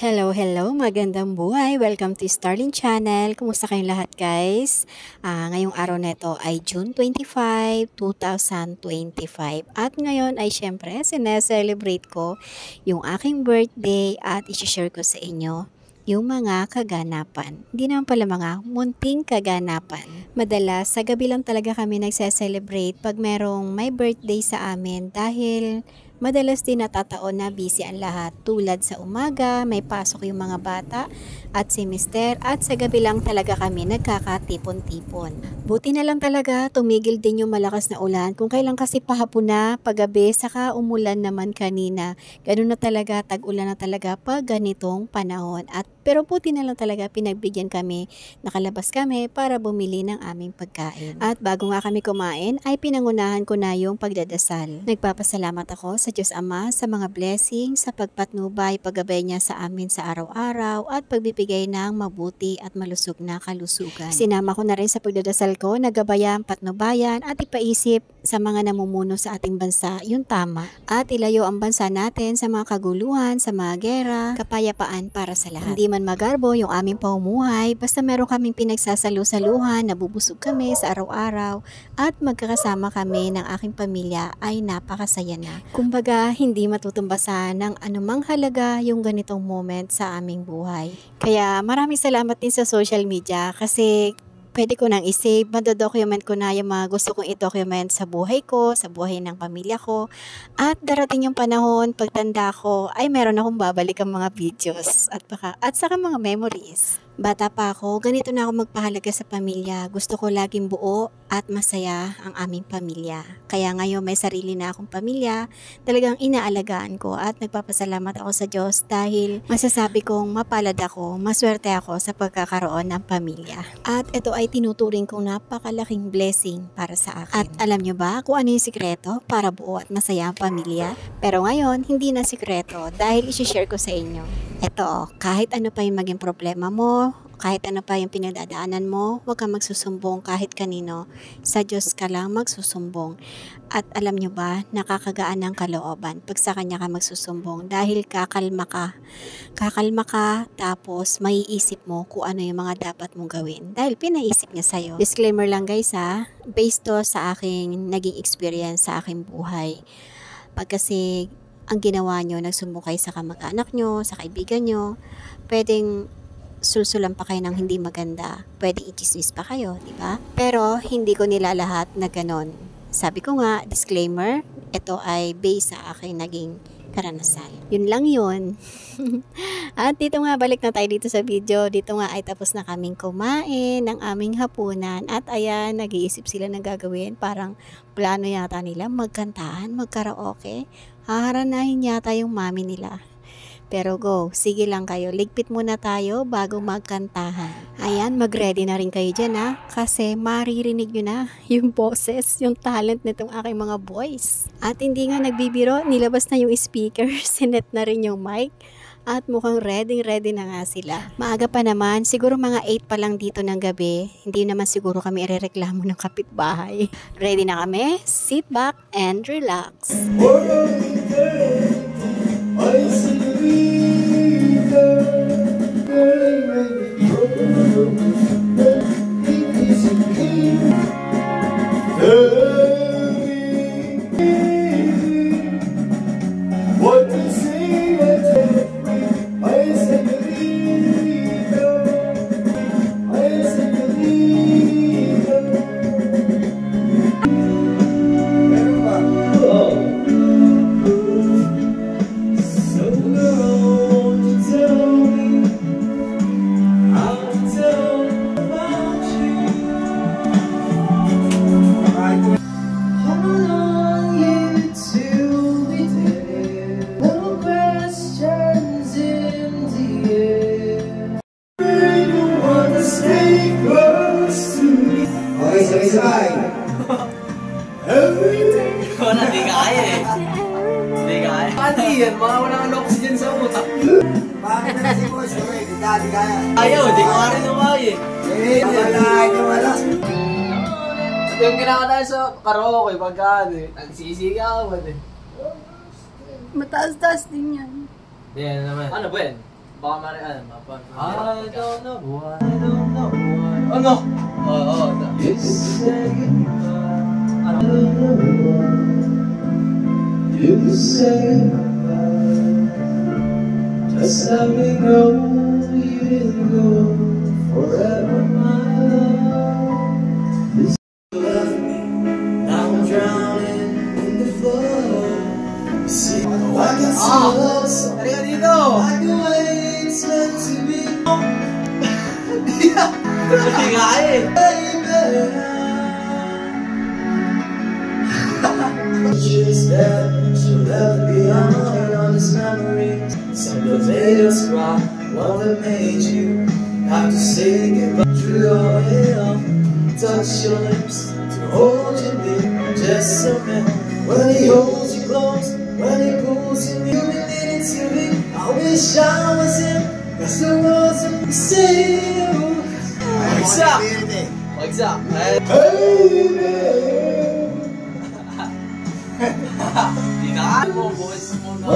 Hello, magandang buhay. Welcome to Starling Channel. Kumusta kayong lahat, guys? Ngayong araw na ito ay June 25, 2025. At ngayon ay syempre, sineselebrate ko yung aking birthday at isi-share ko sa inyo yung mga kaganapan. Hindi naman pala mga munting kaganapan. Madalas, sa gabi lang talaga kami nagse-celebrate pag merong may birthday sa amin dahil madalas din natataon na busy ang lahat. Tulad sa umaga, may pasok yung mga bata at si mister at sa gabi lang talaga kami nagkakatipon-tipon. Buti na lang talaga tumigil din yung malakas na ulan. Kung kailan kasi pahapon na, paggabi, saka umulan naman kanina. Ganun na talaga, tag-ulan na talaga pag ganitong panahon. Pero buti na lang talaga pinagbigyan kami, nakalabas kami para bumili ng aming pagkain. At bago nga kami kumain ay pinangunahan ko na yung pagdadasal. Nagpapasalamat ako sa Diyos Ama sa mga blessing, sa pagpatnubay, paggabay niya sa amin sa araw-araw at pagbibigay ng mabuti at malusog na kalusugan. Sinama ko na rin sa pagdadasal ko na gabayan, patnubayan at ipaisip sa mga namumuno sa ating bansa yung tama. At ilayo ang bansa natin sa mga kaguluhan, sa mga gera, kapayapaan para sa lahat. Hindi man magarbo yung aming pamumuhay, basta meron kaming pinagsasalu-saluhan, nabubusog kami sa araw-araw at magkakasama kami ng aking pamilya ay napakasaya na. Kumbaga, hindi matutumbasan ng anumang halaga yung ganitong moment sa aming buhay. Kaya maraming salamat din sa social media kasi pwede ko nang i-save, madodocument ko na yung mga gusto kong i-document sa buhay ko, sa buhay ng pamilya ko. At darating yung panahon, pagtanda ko, ay meron akong babalik ang mga videos at saka mga memories. Bata pa ako, ganito na ako magpahalaga sa pamilya. Gusto ko laging buo at masaya ang aming pamilya. Kaya ngayon may sarili na akong pamilya, talagang inaalagaan ko at nagpapasalamat ako sa Diyos dahil masasabi kong mapalad ako, maswerte ako sa pagkakaroon ng pamilya. At ito ay tinuturing kong napakalaking blessing para sa akin. At alam nyo ba kung ano yung sikreto para buo at masaya ang pamilya? Pero ngayon, hindi na sikreto dahil isi-share ko sa inyo. Ito, kahit ano pa yung maging problema mo, kahit ano pa yung pinagdadaanan mo, huwag kang magsusumbong kahit kanino. Sa Diyos ka lang magsusumbong. At alam nyo ba, nakakagaan ng kalooban pag sa Kanya ka magsusumbong dahil kakalma ka, tapos maiisip mo kung ano yung mga dapat mong gawin dahil pinaisip niya sa'yo. Disclaimer lang guys based to sa aking naging experience sa aking buhay. Pag kasi ang ginawa nyo, nagsumbong kayo sa kamag-anak nyo, sa kaibigan nyo, pwedeng sulsulan pa kayo ng hindi maganda. Pwedeng i-chismis pa kayo, di ba? Pero hindi ko nilalahat na ganon. Sabi ko nga, disclaimer, ito ay based sa aking naging karanasan. Yun lang yun. At dito nga, balik na tayo dito sa video. Dito nga ay tapos na kaming kumain ng aming hapunan. At ayan, nag-iisip sila ng gagawin. Parang plano yata nila magkantahan, magkaraoke. Haharanahin yata yung mami nila. Pero go, sige lang kayo. Ligpit muna tayo bago magkantahan. Ayan, mag-ready na rin kayo dyan kasi maririnig nyo na yung boses, yung talent nitong aking mga boys. At hindi nga nagbibiro, nilabas na yung speaker, sinet na rin yung mic. At mukhang ready na nga sila. Maaga pa naman, siguro mga 8 pa lang dito ng gabi. Hindi naman siguro kami irereklamo ng kapitbahay. Ready na kami? Sit back and relax. Wala, di kaya eh. Di kaya. Ano yan? Mga walang oxygen sa utak. Bakit na si boss? Di kaya. Ayaw, di ko nga rin umay eh. Wala. Yung kinakatayo sa karaoke, pagka nagsisigaw ako eh. Mataas-taas din yan. Yan naman. Ano ba yan? Baka mali, I don't know why, I don't know why. Ano? Oo. You say goodbye. I don't know why. You say goodbye. Just let me know you didn't go forever, my love. You left me, now I'm drowning in the flood. See, I can see love so like the way it's meant to be. Hindi kaya eh. Just that you left behind all these memories. Some that made us cry, one that made you have to say goodbye. Drew your hair, touch your lips to hold you near. Just a man when he holds you close, when he pulls you near, needed to be. I wish I was him, 'cause the words would say you. Wagsak! Wagsak! Dinaan mo, boss mo na.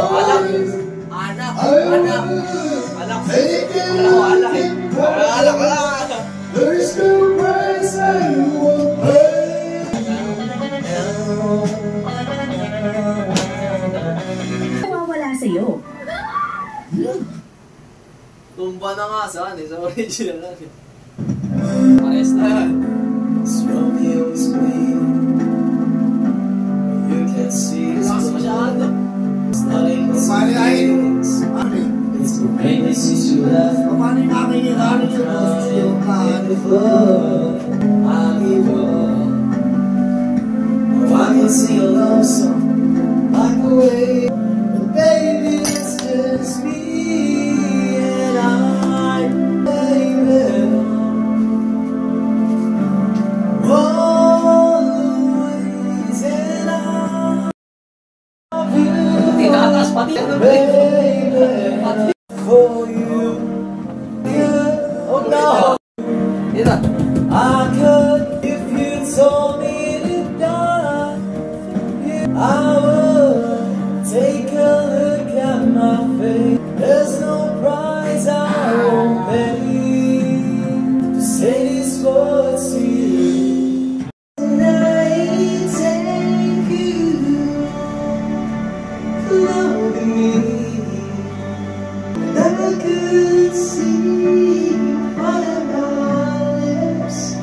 Anak! Anak! Anak! Anak! There's no price I won't pay. Nawawala sa'yo. Tumba na nga saan eh, sa original lang eh. Pares na yan. It's Romeo's bleeding. You can't see his blood. It's not in his feelings. It's the pain that since you left. I'm in the flood. I give up. Oh, I can sing a love song like the way. But baby, it's just me and I, baby. Always and I love you, baby. For you, yeah. Oh no. I could if you told me to die. I would take a look at my face. There's no price I won't pay to say these words to you. And I thank you for loving me. Never could see what my lips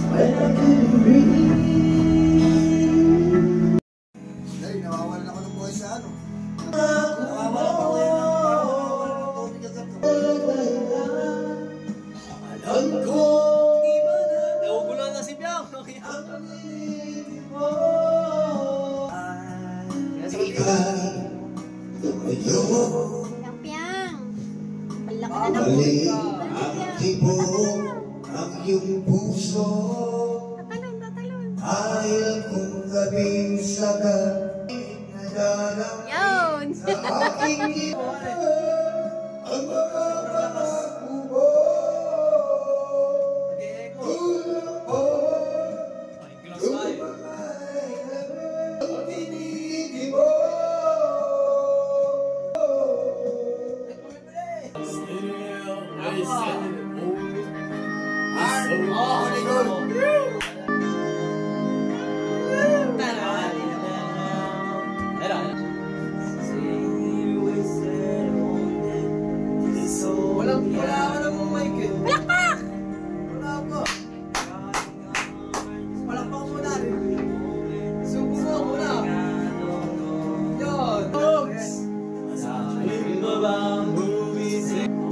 when I couldn't breathe. Dahil nawawalan ako ng buhay sa ano. Nawawalan ako ng tubig at Alam ko, iba na. Naugulan na si Piang. Piang! Malaki na ng ang iyong puso. Tatalon, tatalon. Ayaw kong gabing sagad na dalang Yun! sa aking iba. Ang mga pangako mo. Tulong ko. Tinigil mo.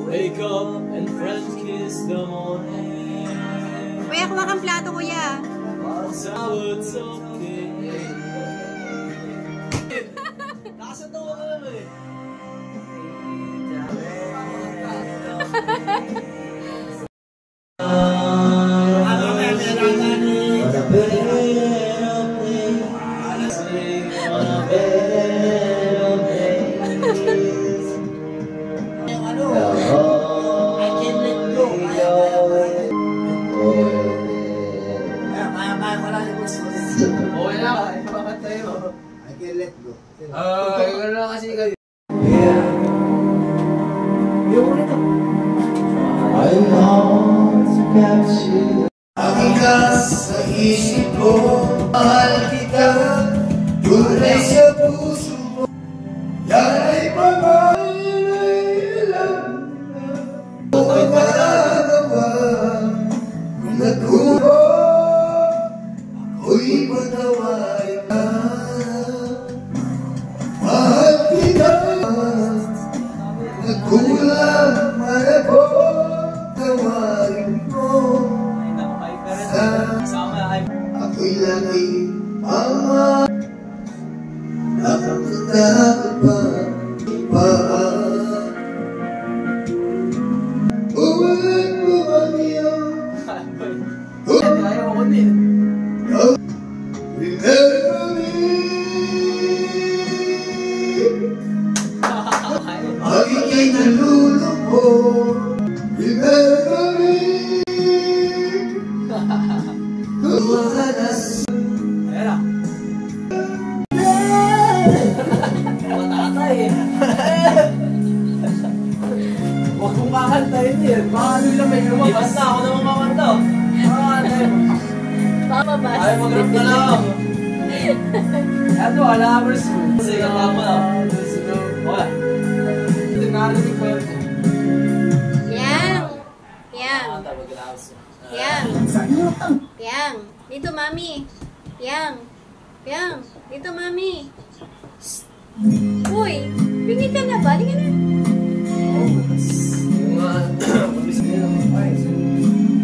Wake up and French kiss the morning. Kuya, kuha kang plato, kuya. It's okay. Nasa to ka naman eh. Okay na, ipakat tayo. I can let go. Ikaw na kasi kayo. I want to capture. Ang sa isip ko, mahal kita, tunay sa puso mo. Yan ay pangailan na magagawa. Kung nagkubo, ako'y patawarin ka. Mahal kita, nagkulang man ako, tawarin mo. Ako'y laging mama, nakakatakot pa. Uwalan mo ang iyong remember me. Pag ika'y nalulungkot, remember me. Kumahanas Matatay eh. Huwag mong kakantayin eh. Baka lang may lumabas. Basta ako naman makanta. Ay, mag-rap na lang. Ito, alamers mo. Sige, tama na. Wala. Hindi narinig ko yun. Yang. Dito, mami. Yang. Dito, mami. Uy, pingi ka na ba? Hindi ka na.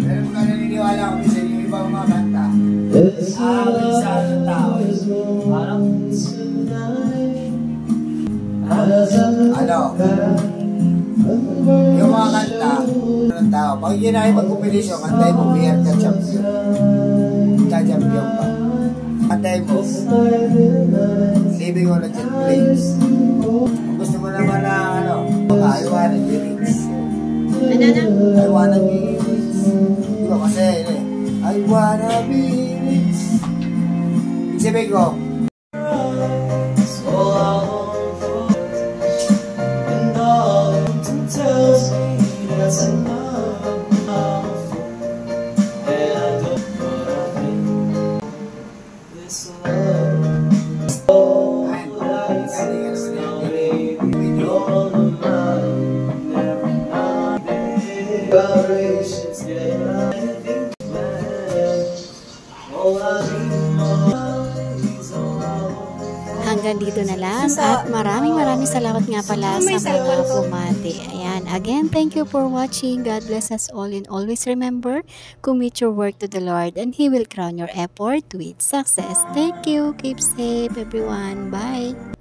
pero kung naniniwala kami sa inyo ibang mga kanta. Minsan ang tao. Parang Yung mga kanta ng tao, pag yun ay mag-competition, kantahin mo, we are the champion. Ka-champion pa. Kantahin mo, living on a jet plane. Kung gusto mo naman na, I wanna be rich. I wanna be rich. Diba kasi, I wanna be rich. Sabi ko, tells me that's enough, and I don't put up in this love. Oh, it's slowly you're the mind, every night vibrations get anything to plan. All I dream of is all I want. Hanggang dito na lang at maraming salamat nga pala sa mga pumati. Ayan, again, thank you for watching. God bless us all and always remember, commit your work to the Lord and He will crown your effort with success. Thank you. Keep safe, everyone. Bye.